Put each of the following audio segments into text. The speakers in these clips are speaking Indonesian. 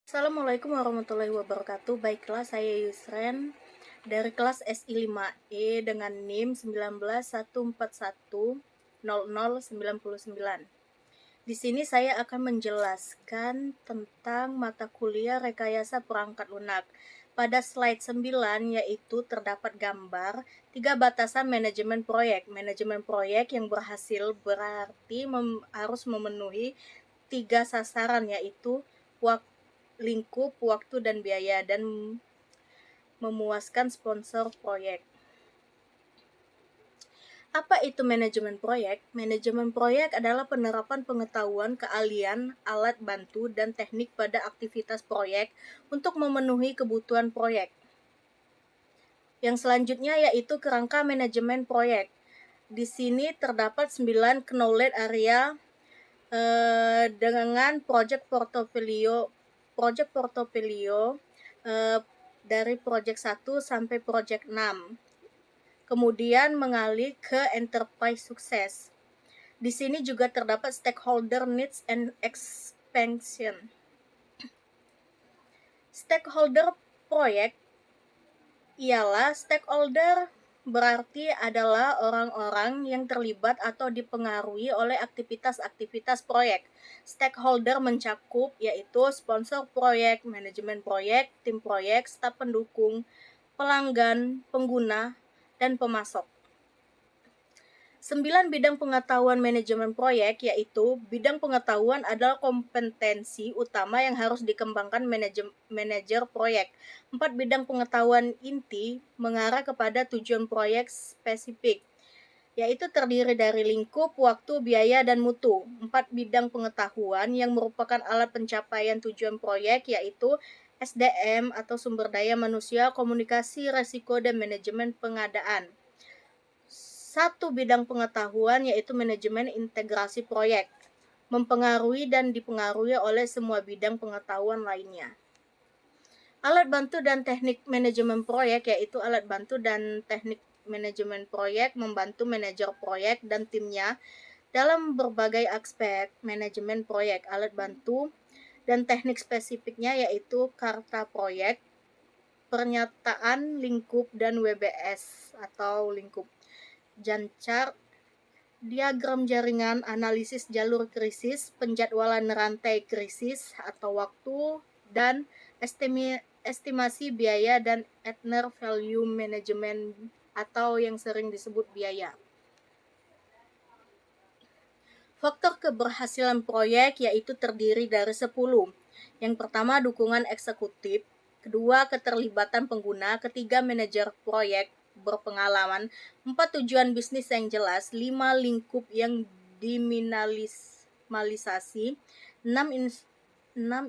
Assalamualaikum warahmatullahi wabarakatuh. Baiklah, saya Yusren dari kelas SI 5E dengan NIM 1914100099. Di sini saya akan menjelaskan tentang mata kuliah rekayasa perangkat lunak. Pada slide 9 yaitu terdapat gambar 3 batasan manajemen proyek. Manajemen proyek yang berhasil berarti harus memenuhi 3 sasaran, yaitu lingkup, waktu, dan biaya, dan memuaskan sponsor proyek. Apa itu manajemen proyek? Manajemen proyek adalah penerapan pengetahuan, keahlian, alat bantu, dan teknik pada aktivitas proyek untuk memenuhi kebutuhan proyek. Yang selanjutnya yaitu kerangka manajemen proyek. Di sini terdapat 9 knowledge area dengan project portofolio dari project 1 sampai project 6. Kemudian mengalir ke enterprise sukses. Di sini juga terdapat stakeholder needs and expansion. Stakeholder proyek ialah stakeholder berarti adalah orang-orang yang terlibat atau dipengaruhi oleh aktivitas-aktivitas proyek. Stakeholder mencakup yaitu sponsor proyek, manajemen proyek, tim proyek, staf pendukung, pelanggan, pengguna, dan pemasok. 9 bidang pengetahuan manajemen proyek yaitu bidang pengetahuan adalah kompetensi utama yang harus dikembangkan manajer proyek. 4 bidang pengetahuan inti mengarah kepada tujuan proyek spesifik, yaitu terdiri dari lingkup, waktu, biaya, dan mutu. 4 bidang pengetahuan yang merupakan alat pencapaian tujuan proyek yaitu SDM atau sumber daya manusia, komunikasi, resiko, dan manajemen pengadaan. 1 bidang pengetahuan yaitu manajemen integrasi proyek, mempengaruhi dan dipengaruhi oleh semua bidang pengetahuan lainnya. Alat bantu dan teknik manajemen proyek yaitu alat bantu dan teknik manajemen proyek membantu manajer proyek dan timnya dalam berbagai aspek manajemen proyek. Alat bantu dan teknik spesifiknya yaitu karta proyek, pernyataan lingkup, dan WBS atau lingkup, Gantt chart, diagram jaringan, analisis jalur krisis, penjadwalan rantai krisis atau waktu, dan estimasi biaya dan Eitner Value Management atau yang sering disebut biaya. Faktor keberhasilan proyek yaitu terdiri dari 10. Yang pertama, dukungan eksekutif. Kedua, keterlibatan pengguna. Ketiga, manajer proyek berpengalaman. 4, tujuan bisnis yang jelas. 5, lingkup yang diminimalisasi. 6,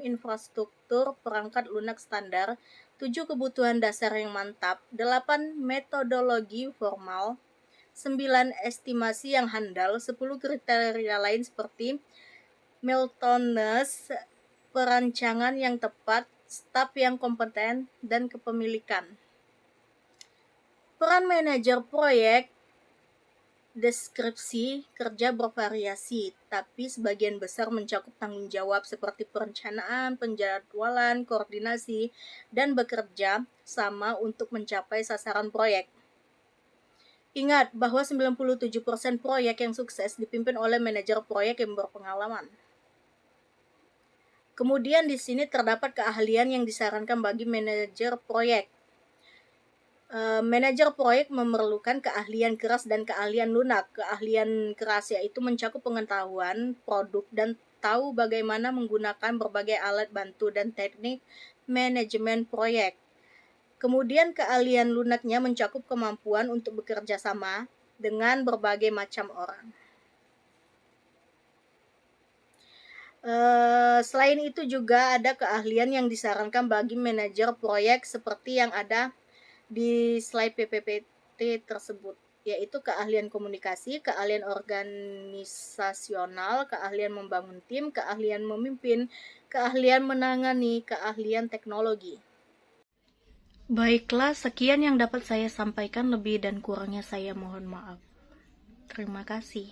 infrastruktur perangkat lunak standar. 7, kebutuhan dasar yang mantap. 8, metodologi formal. 9, estimasi yang handal. 10, kriteria lain seperti Miltoness, perancangan yang tepat, staf yang kompeten, dan kepemilikan. Peran manajer proyek. Deskripsi kerja bervariasi, tapi sebagian besar mencakup tanggung jawab seperti perencanaan, penjadwalan, koordinasi, dan bekerja sama untuk mencapai sasaran proyek. Ingat bahwa 97% proyek yang sukses dipimpin oleh manajer proyek yang berpengalaman. Kemudian di sini terdapat keahlian yang disarankan bagi manajer proyek. Manajer proyek memerlukan keahlian keras dan keahlian lunak. Keahlian keras yaitu mencakup pengetahuan produk dan tahu bagaimana menggunakan berbagai alat bantu dan teknik manajemen proyek. Kemudian keahlian lunaknya mencakup kemampuan untuk bekerja sama dengan berbagai macam orang. Selain itu juga ada keahlian yang disarankan bagi manajer proyek seperti yang ada di slide PPT tersebut, yaitu keahlian komunikasi, keahlian organisasional, keahlian membangun tim, keahlian memimpin, keahlian menangani, keahlian teknologi. Baiklah, sekian yang dapat saya sampaikan, lebih dan kurangnya saya mohon maaf. Terima kasih.